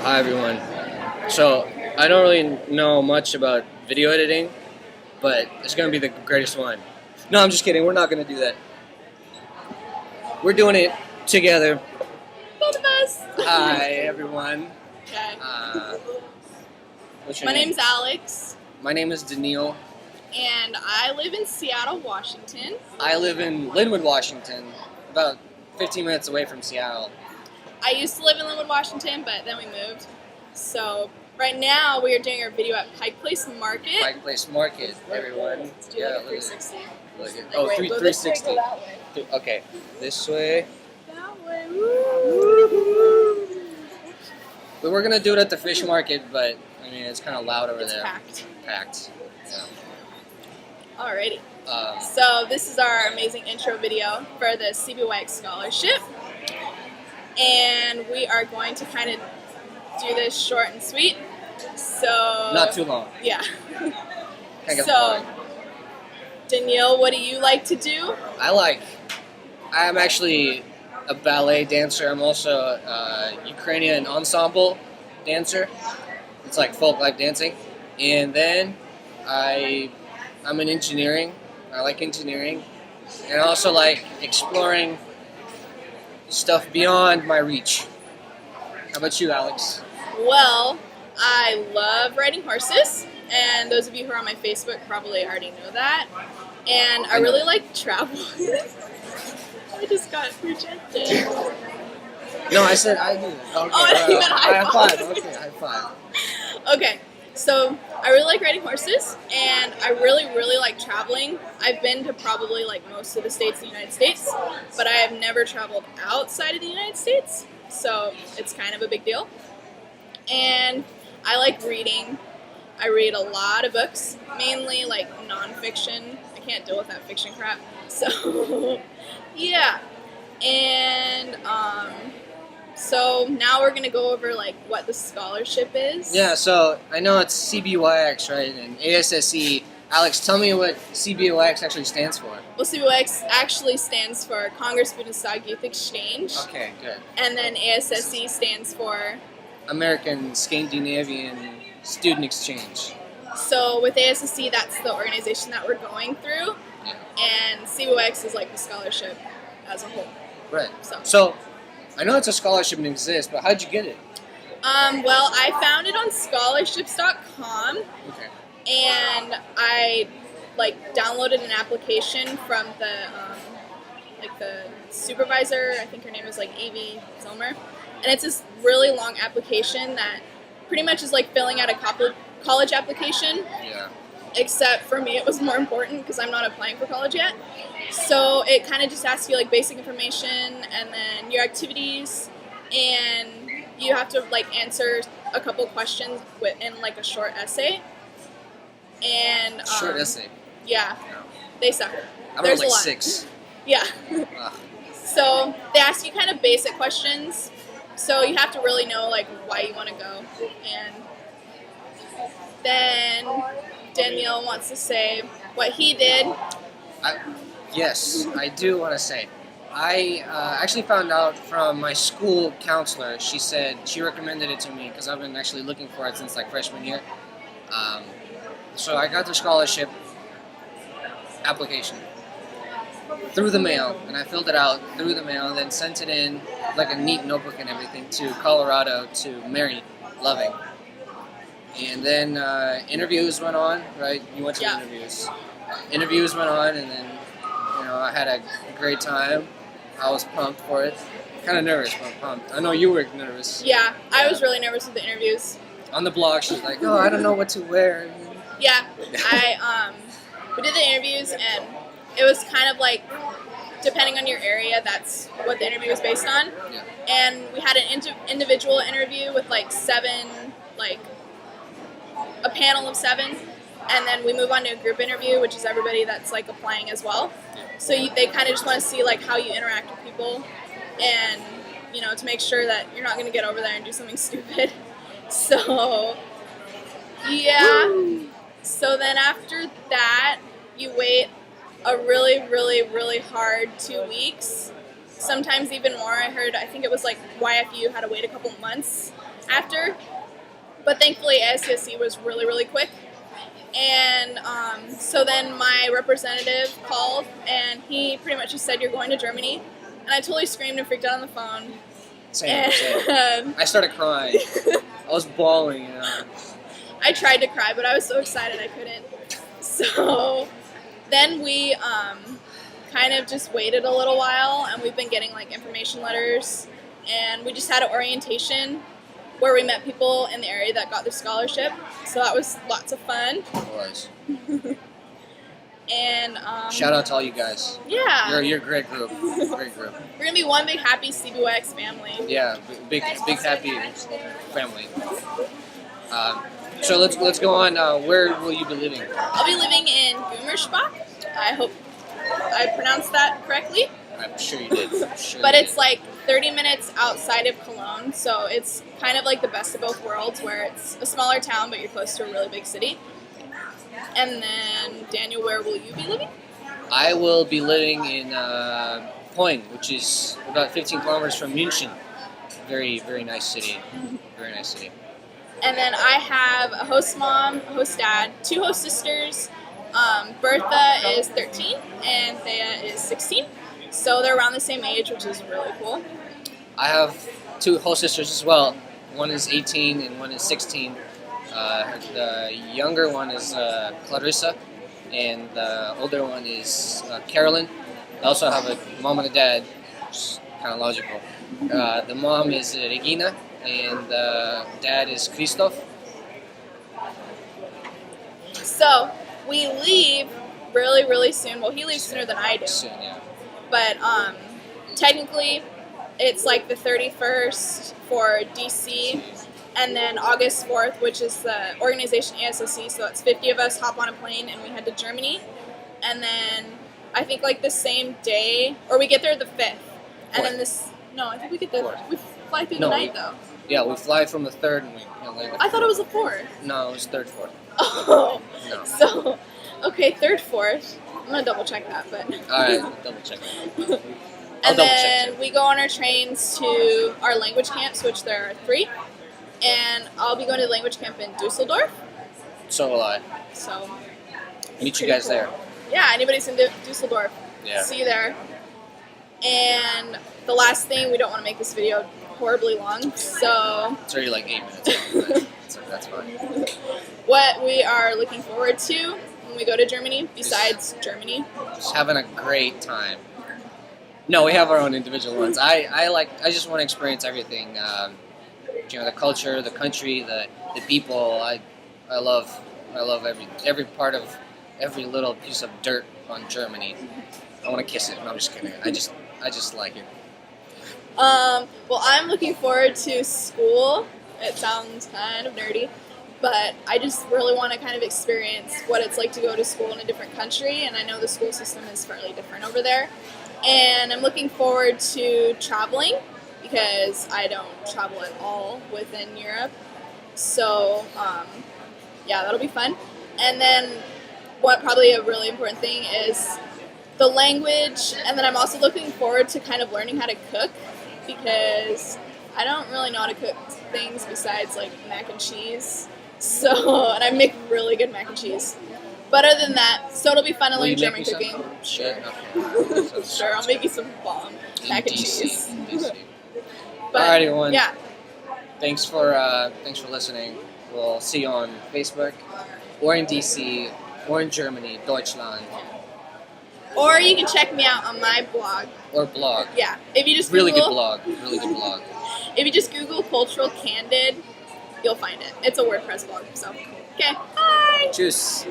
Hi everyone. So I don't really know much about video editing, but it's gonna be the greatest one. No, I'm just kidding. We're not gonna do that. We're doing it together. Both of us. Hi everyone. Okay. What's your My name? name's Alex, My name is Danil. and I live in Seattle, Washington. I live in Linwood, Washington, about 15 minutes away from Seattle. I used to live in Linwood, Washington, but then we moved. So right now we are doing our video at Pike Place Market. Pike Place Market, everyone. Let's do like a 360. Look at, Like, oh, wait, go this way, 360. go that way. Okay, this way. That way. Woo. But we're gonna do it at the fish market, but I mean it's kind of loud over It's there. packed. Packed. Yeah. Alrighty. Um, So this is our amazing intro video for the CBYX scholarship. And we are going to kind of do this short and sweet. So not too long. Yeah. Can't get So bored. Danil, what do you like to do? I'm actually a ballet dancer. I'm also a Ukrainian ensemble dancer. It's like folk life dancing. And then I'm in engineering. I like engineering. And I also like exploring stuff beyond my reach. How about you, Alex? Well, I love riding horses, and those of you who are on my Facebook probably already know that. And I really like travel. I just got rejected. No, I said I do. Okay, Oh, you meant high five. Okay, high five. Okay, so I really like riding horses, and I really like traveling. I've been to probably like most of the states in the United States, but I have never traveled outside of the United States, so it's kind of a big deal. And I like reading. I read a lot of books, mainly like nonfiction. I can't deal with that fiction crap. So, yeah. And so now we're gonna go over like what the scholarship is. Yeah, so I know it's CBYX, right? And ASSE. Alex, tell me what CBYX actually stands for. Well, CBYX actually stands for Congress-Bundestag Youth Exchange. Okay, good. And then ASSE stands for. American Scandinavian Student Exchange. So with ASSE, that's the organization that we're going through, Yeah. and CBYX is like the scholarship as a whole. Right. So. So, I know it's a scholarship and exists, but how'd you get it? Well, I found it on scholarships.com, Okay. and I like downloaded an application from the the supervisor. I think her name is like Evie Zilmer, and it's this really long application that pretty much is like filling out a college application. Yeah. Except for me, it was more important because I'm not applying for college yet. So it kind of just asks you like basic information and then your activities, and you have to like answer a couple questions in like a short essay. And Short essay. Yeah, No. they suck. I wrote There's like a lot. 6. Yeah. Ugh. So they ask you kind of basic questions. So you have to really know like why you want to go. And then Daniel wants to say what he did. Yes, I do want to say. I actually found out from my school counselor. She said she recommended it to me because I've been actually looking for it since like freshman year. So I got the scholarship application through the mail, and I filled it out through the mail, and then sent it in like a neat notebook and everything to Colorado to Mary Loving. And then interviews went on, right? You went to the interviews. Interviews went on, and then I had a great time. I was pumped for it. Kind of nervous, but pumped. I know you were nervous. Yeah, I was really nervous with the interviews. On the blog, she's like, "Oh, I don't know what to wear." Yeah, we did the interviews, and it was kind of like, depending on your area, that's what the interview was based on. Yeah. And we had an individual interview with like 7, like a panel of 7, and then we move on to a group interview, which is everybody that's like applying as well. So they kind of just want to see like how you interact with people, and to make sure that you're not going to get over there and do something stupid. So yeah. Woo! So then after that, you wait a really hard 2 weeks sometimes even more. I think it was like YFU had to wait a couple months after, but thankfully ASSE was really, really quick. And so then my representative called, and he pretty much just said, "You're going to Germany," and I totally screamed and freaked out on the phone. Same. I started crying. I was bawling. I tried to cry, but I was so excited I couldn't. So then we kind of just waited a little while, and we've been getting like information letters, and we just had an orientation where we met people in the area that got their scholarship. So that was lots of fun. It was. And shout out to all you guys. Yeah. You're a great group. Great group. We're gonna be one big happy CBYX family. Yeah, big happy family. So let's go on. Where will you be living? I'll be living in Gummersbach. I hope I pronounced that correctly. I'm sure you did. But it's like 30 minutes outside of Cologne, so it's kind of like the best of both worlds, where it's a smaller town, but you're close to a really big city. And then, Daniel, where will you be living? I will be living in Pike, which is about 15 kilometers from München. Very, very nice city. Very nice city. And then I have a host mom, a host dad, 2 host sisters. Bertha is 13 and Thea is 16. So they're around the same age, which is really cool. I have 2 host sisters as well. One is 18 and one is 16. The younger one is Clarissa, and the older one is Carolyn. I also have a mom and a dad, which is kind of logical. The mom is Regina, and the dad is Christoph. So we leave really, really soon. Well, he leaves sooner than I do. Soon, yeah. But technically, it's like the 31st for DC, and then August 4th, which is the organization ASSE, so it's 50 of us hop on a plane and we head to Germany. And then I think like the same day, or we get there the 5th. And then I think we get there, we fly through the night though. Yeah, we fly from the 3rd and we land. I thought it was the 4th. No, it was 3rd, 4th. Oh, No. So, okay, 3rd, 4th. I'm gonna double check that, but. Alright, double check that. And then we go on our trains to our language camps, which there are 3. And I'll be going to the language camp in Dusseldorf. So will I. So. Meet you guys there. Yeah, anybody's in Dusseldorf. Yeah. See you there. And the last thing, we don't want to make this video horribly long, so. It's already like 8 minutes long, so that's fine. What we are looking forward to when we go to Germany, besides Germany. Just having a great time. No, we have our own individual ones. I just want to experience everything. The culture, the country, the people. I love every part of every little piece of dirt on Germany. I want to kiss it. No, I'm just kidding. I just like it. Well, I'm looking forward to school. It sounds kind of nerdy, but I just really want to kind of experience what it's like to go to school in a different country, and I know the school system is fairly different over there. And I'm looking forward to traveling, because I don't travel at all within Europe. So, yeah, that'll be fun. And then what probably a really important thing is the language, and then I'm also looking forward to kind of learning how to cook, because I don't really know how to cook things besides like mac and cheese. So, and I make really good mac and cheese. But other than that, so it'll be fun to learn German cooking. Sure. Okay. Sure, I'll make you some bomb mac and cheese. But, alright, everyone. Yeah. Thanks for listening. We'll see you on Facebook, or in DC, or in Germany, Deutschland. Or you can check me out on my blog. Or blog. Yeah. If you just Really Google, good blog. Really good blog. If you just Google Cultural Candid, you'll find it. It's a WordPress blog. So, okay. Bye. Tschüss.